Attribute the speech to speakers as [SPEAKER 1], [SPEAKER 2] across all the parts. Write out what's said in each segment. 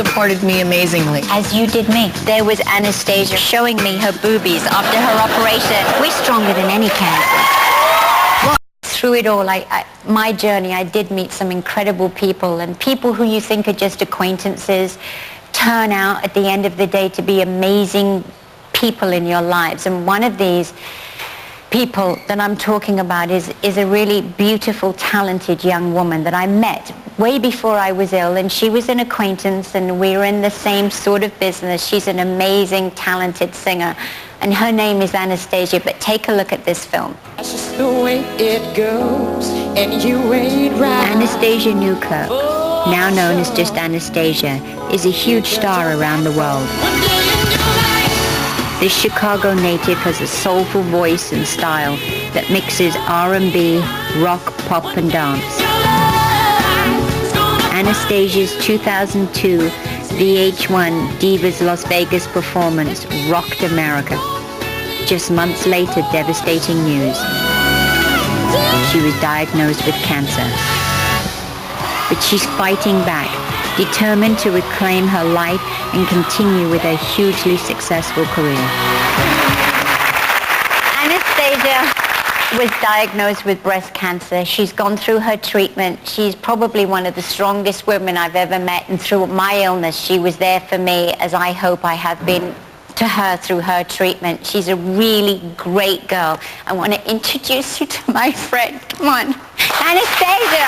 [SPEAKER 1] supported me amazingly.
[SPEAKER 2] As you did me. There was Anastacia showing me her boobies after her operation. We're stronger than any cancer. Through it all, my journey, I did meet some incredible people, and people who you think are just acquaintances turn out at the end of the day to be amazing people in your lives. And one of these people that I'm talking about is a really beautiful, talented young woman that I met way before I was ill, and she was an acquaintance, and we were in the same sort of business. She's an amazing, talented singer, and her name is Anastacia. But take a look at this film.
[SPEAKER 3] That's just the way it goes, and you ain't right.
[SPEAKER 2] Anastacia Newkirk, now known as just Anastacia, is a huge star around the world. This Chicago native has a soulful voice and style that mixes R&B, rock, pop, and dance. Anastacia's 2002 VH1 Divas Las Vegas performance rocked America. Just months later, devastating news. She was diagnosed with cancer. But she's fighting back, determined to reclaim her life and continue with her hugely successful career. Anastacia was diagnosed with breast cancer. She's gone through her treatment. She's probably one of the strongest women I've ever met, and through my illness, she was there for me, as I hope I have been to her through her treatment. She's a really great girl. I want to introduce you to my friend. Come on, Anastacia.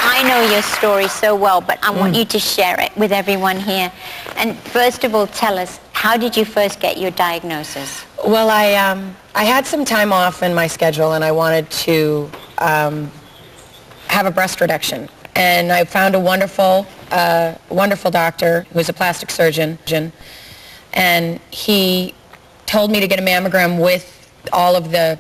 [SPEAKER 2] I know your story so well, but I want you to share it with everyone here. And first of all, tell us, how did you first get your diagnosis?
[SPEAKER 1] Well, I had some time off in my schedule, and I wanted to have a breast reduction. And I found a wonderful doctor who was a plastic surgeon, and he told me to get a mammogram with all of the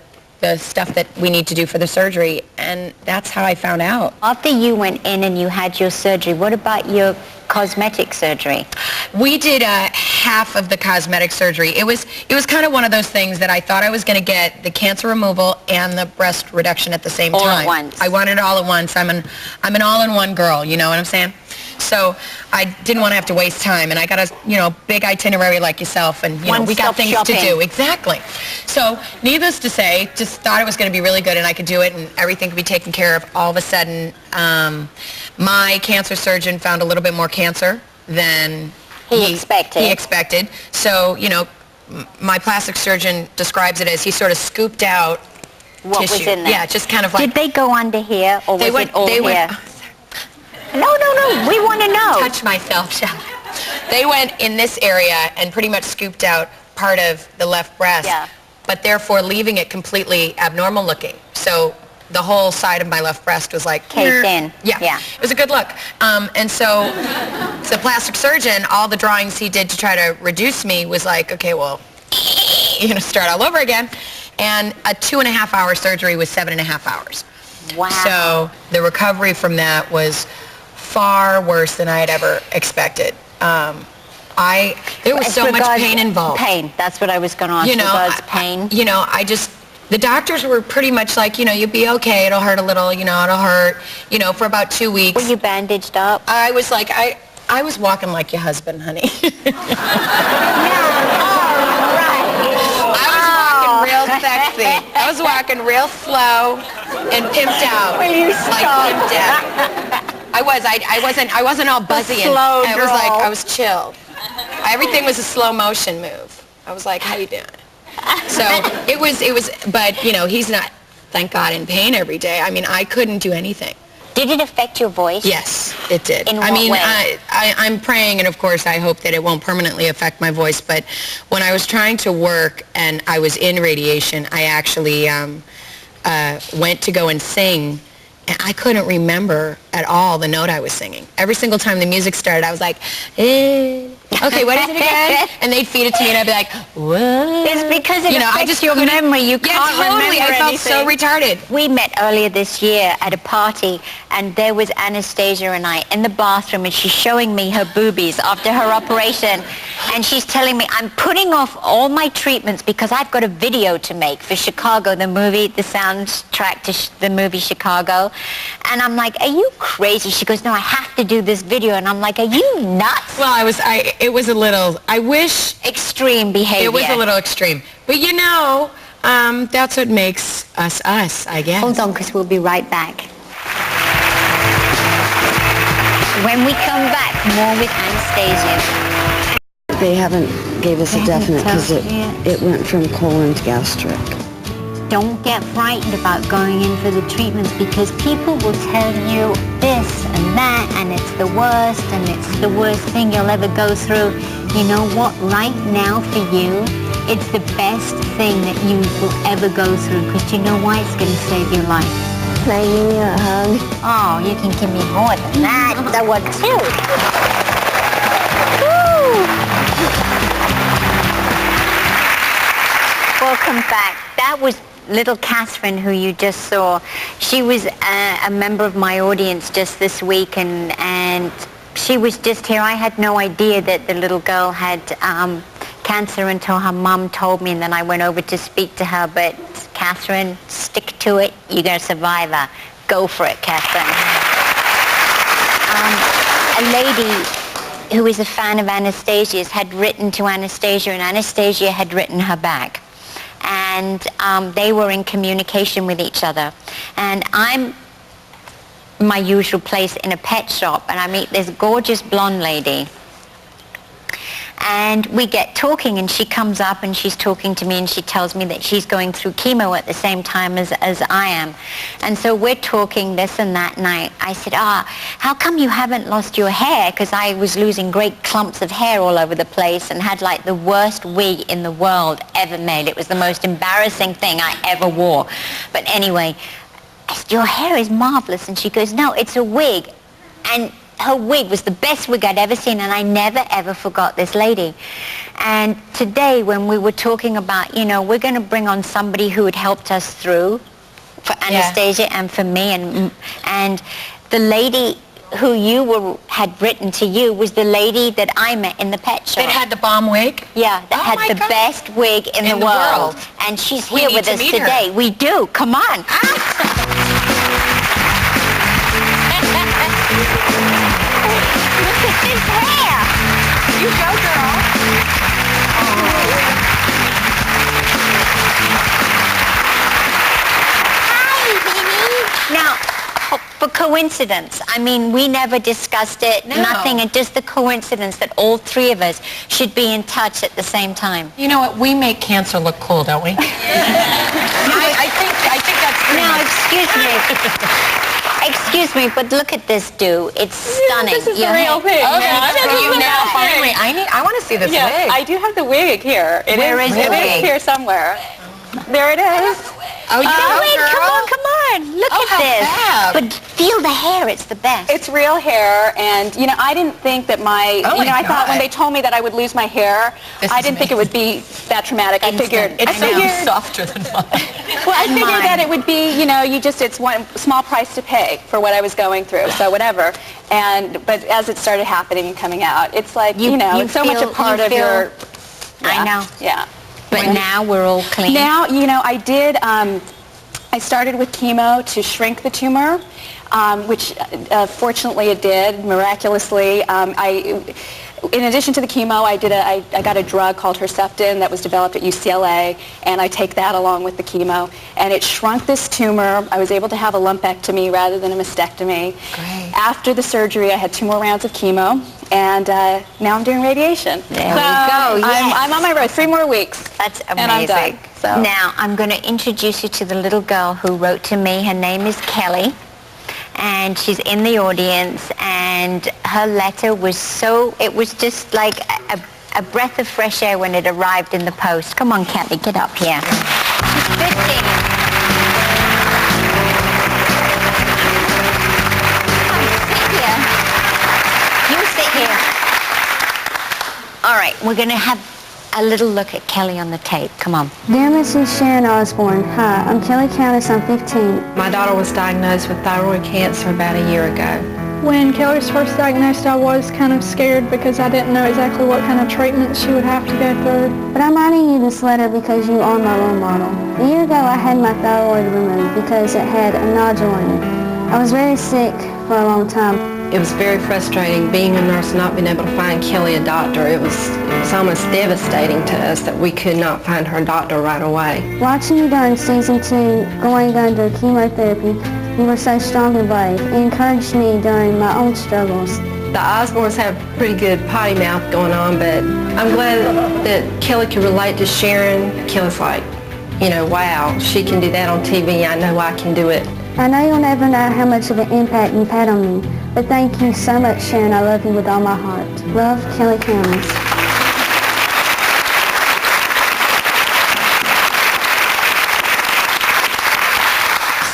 [SPEAKER 1] stuff that we need to do for the surgery, and that's how I found out.
[SPEAKER 2] After you went in and you had your surgery, what about your cosmetic surgery?
[SPEAKER 1] We did half of the cosmetic surgery. It was kind of one of those things that I thought I was going to get the cancer removal and the breast reduction at the same time.
[SPEAKER 2] All at once.
[SPEAKER 1] I wanted it all at once. I'm an all-in-one girl, you know what I'm saying? So I didn't want to have to waste time, and I got a big itinerary like yourself, and we got things to do. Exactly. So needless to say, just thought it was going to be really good, and I could do it, and everything could be taken care of. All of a sudden, my cancer surgeon found a little bit more cancer than
[SPEAKER 2] he expected.
[SPEAKER 1] So my plastic surgeon describes it as he sort of scooped out
[SPEAKER 2] what
[SPEAKER 1] tissue.
[SPEAKER 2] was in there.
[SPEAKER 1] Yeah, just kind of like.
[SPEAKER 2] Did they go under here, or was it all here? No, we want to know.
[SPEAKER 1] Touch myself, shall I? They went in this area and pretty much scooped out part of the left breast, but therefore leaving it completely abnormal looking. So the whole side of my left breast was like
[SPEAKER 2] caved in.
[SPEAKER 1] Yeah. It was a good look. And so the plastic surgeon, all the drawings he did to try to reduce me was like, okay, well, you're going to start all over again. And a 2.5-hour surgery was 7.5 hours.
[SPEAKER 2] Wow.
[SPEAKER 1] So the recovery from that was far worse than I had ever expected. There was so much pain involved.
[SPEAKER 2] Pain, that's what I was going to ask. Regards pain.
[SPEAKER 1] The doctors were pretty much like, you'll be okay, it'll hurt a little, it'll hurt, for about 2 weeks.
[SPEAKER 2] Were you bandaged up?
[SPEAKER 1] I was like, I was walking like your husband, honey. Real sexy. I was walking real slow and pimped out.
[SPEAKER 2] Will you stop?
[SPEAKER 1] Like pimped out. I wasn't all buzzy, and I was chill. Everything was a slow motion move. I was like, how you doing? So it was, but he's not, thank God, in pain every day. I mean, I couldn't do anything.
[SPEAKER 2] Did it affect your voice?
[SPEAKER 1] Yes, it did.
[SPEAKER 2] In what way?
[SPEAKER 1] I'm praying, and of course I hope that it won't permanently affect my voice, but when I was trying to work and I was in radiation, I actually went to go and sing and I couldn't remember at all the note I was singing. Every single time the music started, I was like, eh. Okay, what is it again? And they'd feed it to me, and I'd be like, what?
[SPEAKER 2] It's because it
[SPEAKER 1] I
[SPEAKER 2] affects
[SPEAKER 1] just
[SPEAKER 2] your
[SPEAKER 1] couldn't-
[SPEAKER 2] memory. You
[SPEAKER 1] Yeah,
[SPEAKER 2] can't
[SPEAKER 1] totally.
[SPEAKER 2] remember
[SPEAKER 1] I felt so
[SPEAKER 2] anything.
[SPEAKER 1] retarded.
[SPEAKER 2] We met earlier this year at a party, and there was Anastacia and I in the bathroom, and she's showing me her boobies after her operation, and she's telling me, I'm putting off all my treatments because I've got a video to make for Chicago, the movie, the soundtrack to the movie Chicago. And I'm like, are you crazy? She goes, no, I have to do this video. And I'm like, are you nuts?
[SPEAKER 1] Well, it was a little, I wish
[SPEAKER 2] Extreme behavior.
[SPEAKER 1] it was a little extreme. But that's what makes us, I guess.
[SPEAKER 2] Hold on, because we'll be right back. When we come back, more with Anastacia.
[SPEAKER 4] They haven't gave us a definite because it went from colon to gastric.
[SPEAKER 2] Don't get frightened about going in for the treatments, because people will tell you this and that, and it's the worst, and it's the worst thing you'll ever go through. You know what? Right now for you, it's the best thing that you will ever go through, because you know why? It's going to save your life.
[SPEAKER 4] Can I give you a hug?
[SPEAKER 2] Oh, you can give me more than that. That one too. Woo! Welcome back. That was little Catherine, who you just saw. She was a member of my audience just this week, and she was just here. I had no idea that the little girl had cancer until her mum told me, and then I went over to speak to her. But Catherine, stick to it. You're going to survive her. Go for it, Catherine. A lady who is a fan of Anastasia's had written to Anastacia, and Anastacia had written her back. And they were in communication with each other. And I'm my usual place in a pet shop, and I meet this gorgeous blonde lady. And we get talking, and she comes up and she's talking to me, and she tells me that she's going through chemo at the same time as I am. And so we're talking this and that, and I said, how come you haven't lost your hair? Because I was losing great clumps of hair all over the place and had like the worst wig in the world ever made. It was the most embarrassing thing I ever wore. But anyway, I said, your hair is marvelous. And she goes, no, it's a wig. And her wig was the best wig I'd ever seen, and I never, ever forgot this lady. And today, when we were talking about, we're going to bring on somebody who had helped us through, for Anastacia and for me, and the lady who had written to you was the lady that I met in the pet shop.
[SPEAKER 1] That had the bomb wig?
[SPEAKER 2] Yeah, that had the best wig in the world. And she's here with us today. We do. Come on. Look at this hair. You go, girl. Hi, Minnie. Now, for coincidence, I mean, we never discussed it, nothing, and just the coincidence that all three of us should be in touch at the same time.
[SPEAKER 1] You know what? We make cancer look cool, don't we? I think that's pretty
[SPEAKER 2] Now,
[SPEAKER 1] much.
[SPEAKER 2] excuse me. Excuse me, but look at this, dude. It's stunning.
[SPEAKER 5] This is the real thing.
[SPEAKER 1] Okay,
[SPEAKER 5] now.
[SPEAKER 1] I'm for you now. Finally, I want to see this
[SPEAKER 5] Yes,
[SPEAKER 1] wig.
[SPEAKER 5] I do have the wig here.
[SPEAKER 2] Where is the wig?
[SPEAKER 5] It is here somewhere. There it is.
[SPEAKER 1] Oh, you go,
[SPEAKER 2] wait,
[SPEAKER 1] girl.
[SPEAKER 2] come on. Look
[SPEAKER 1] Oh,
[SPEAKER 2] at
[SPEAKER 1] how
[SPEAKER 2] this.
[SPEAKER 1] fab.
[SPEAKER 2] But feel the hair. It's the best.
[SPEAKER 5] It's real hair, and I didn't think that I thought when they told me that I would lose my hair, I didn't think it would be that traumatic. I figured
[SPEAKER 1] It's softer than mine.
[SPEAKER 5] Well, I figured that it would be, it's one small price to pay for what I was going through, so whatever. But as it started happening and coming out, it's like, it's so much a part of your...
[SPEAKER 2] I know.
[SPEAKER 5] Yeah.
[SPEAKER 2] But now we're all clean.
[SPEAKER 5] Now, I did, I started with chemo to shrink the tumor, which fortunately it did, miraculously. In addition to the chemo, I got a drug called Herceptin that was developed at UCLA, and I take that along with the chemo. And it shrunk this tumor. I was able to have a lumpectomy rather than a mastectomy.
[SPEAKER 1] Great.
[SPEAKER 5] After the surgery, I had 2 more rounds of chemo, and now I'm doing radiation.
[SPEAKER 2] There we go, yes.
[SPEAKER 5] I'm on my road, 3 more weeks.
[SPEAKER 2] That's amazing.
[SPEAKER 5] And I'm done. So.
[SPEAKER 2] Now, I'm going to introduce you to the little girl who wrote to me. Her name is Kelly, and she's in the audience, and her letter was it was just like a breath of fresh air when it arrived in the post. Come on, Kelly, get up here. She's 15. right, we're going to have a little look at Kelly on the tape. Come on.
[SPEAKER 6] Dear Mrs. Sharon Osbourne, hi, I'm Kelly Countess, I'm 15.
[SPEAKER 7] My daughter was diagnosed with thyroid cancer about a year ago.
[SPEAKER 8] When Kelly was first diagnosed, I was kind of scared because I didn't know exactly what kind of treatment she would have to go through.
[SPEAKER 6] But I'm writing you this letter because you are my role model. A year ago, I had my thyroid removed because it had a nodule in it. I was very sick for a long time.
[SPEAKER 7] It was very frustrating being a nurse and not being able to find Kelly a doctor. It was almost devastating to us that we could not find her a doctor right away.
[SPEAKER 6] Watching you during season 2, going under chemotherapy, you were so strong and brave. It encouraged me during my own struggles.
[SPEAKER 7] The Osbournes have pretty good potty mouth going on, but I'm glad that Kelly could relate to Sharon. Kelly's like, you know, wow, she can do that on TV. I know I can do it.
[SPEAKER 6] I know you'll never know how much of an impact you've had on me, but thank you so much, Sharon. I love you with all my heart. Love, Kelly Countess.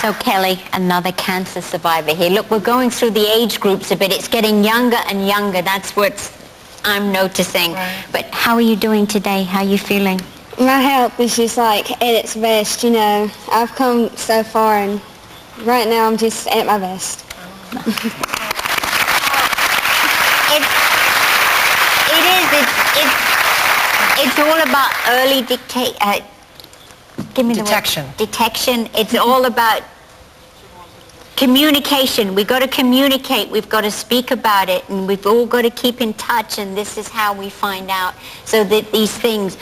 [SPEAKER 2] So Kelly, another cancer survivor here. Look, we're going through the age groups a bit. It's getting younger and younger. That's what I'm noticing. Right. But how are you doing today? How are you feeling?
[SPEAKER 6] My health is just like at its best, you know. I've come so far and right now I'm just at my best.
[SPEAKER 2] It's all about early
[SPEAKER 1] detection.
[SPEAKER 2] Detection. It's all about communication. We've got to communicate. We've got to speak about it, and we've all got to keep in touch, and this is how we find out so that these things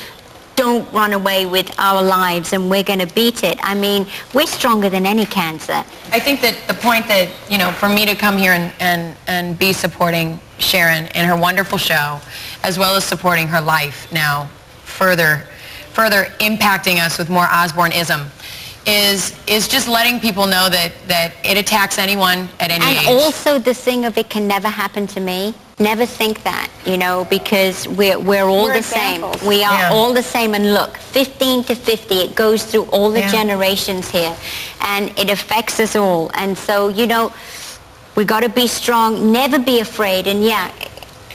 [SPEAKER 2] don't run away with our lives, and we're going to beat it. I mean, we're stronger than any cancer.
[SPEAKER 1] I think that the point that, you know, for me to come here and be supporting Sharon in her wonderful show, as well as supporting her life now, further impacting us with more Osbourneism, is just letting people know that it attacks anyone at any age.
[SPEAKER 2] And also the thing of it can never happen to me. Never think that, you know, because we're all the same. We are all the same. And look, 15 to 50, it goes through all the generations here, and it affects us all. And so, you know, we got to be strong, never be afraid. And exactly.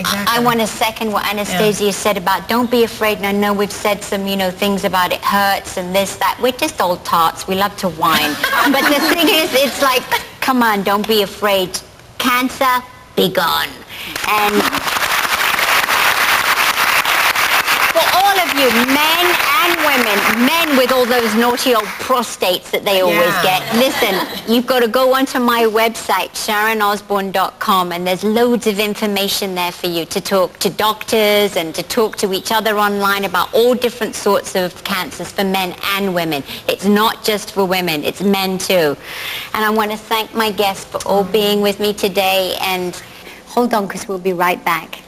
[SPEAKER 2] I want to second what Anastacia said about don't be afraid. And I know we've said some, you know, things about it hurts and this, that. We're just old tarts. We love to whine. But the thing is, it's like, come on, don't be afraid. Cancer, be gone. And for all of you, men and women, men with all those naughty old prostates that they always get, listen, you've got to go onto my website, SharonOsbourne.com, and there's loads of information there for you to talk to doctors and to talk to each other online about all different sorts of cancers for men and women. It's not just for women, it's men too. And I want to thank my guests for all being with me today, and hold on, because we'll be right back.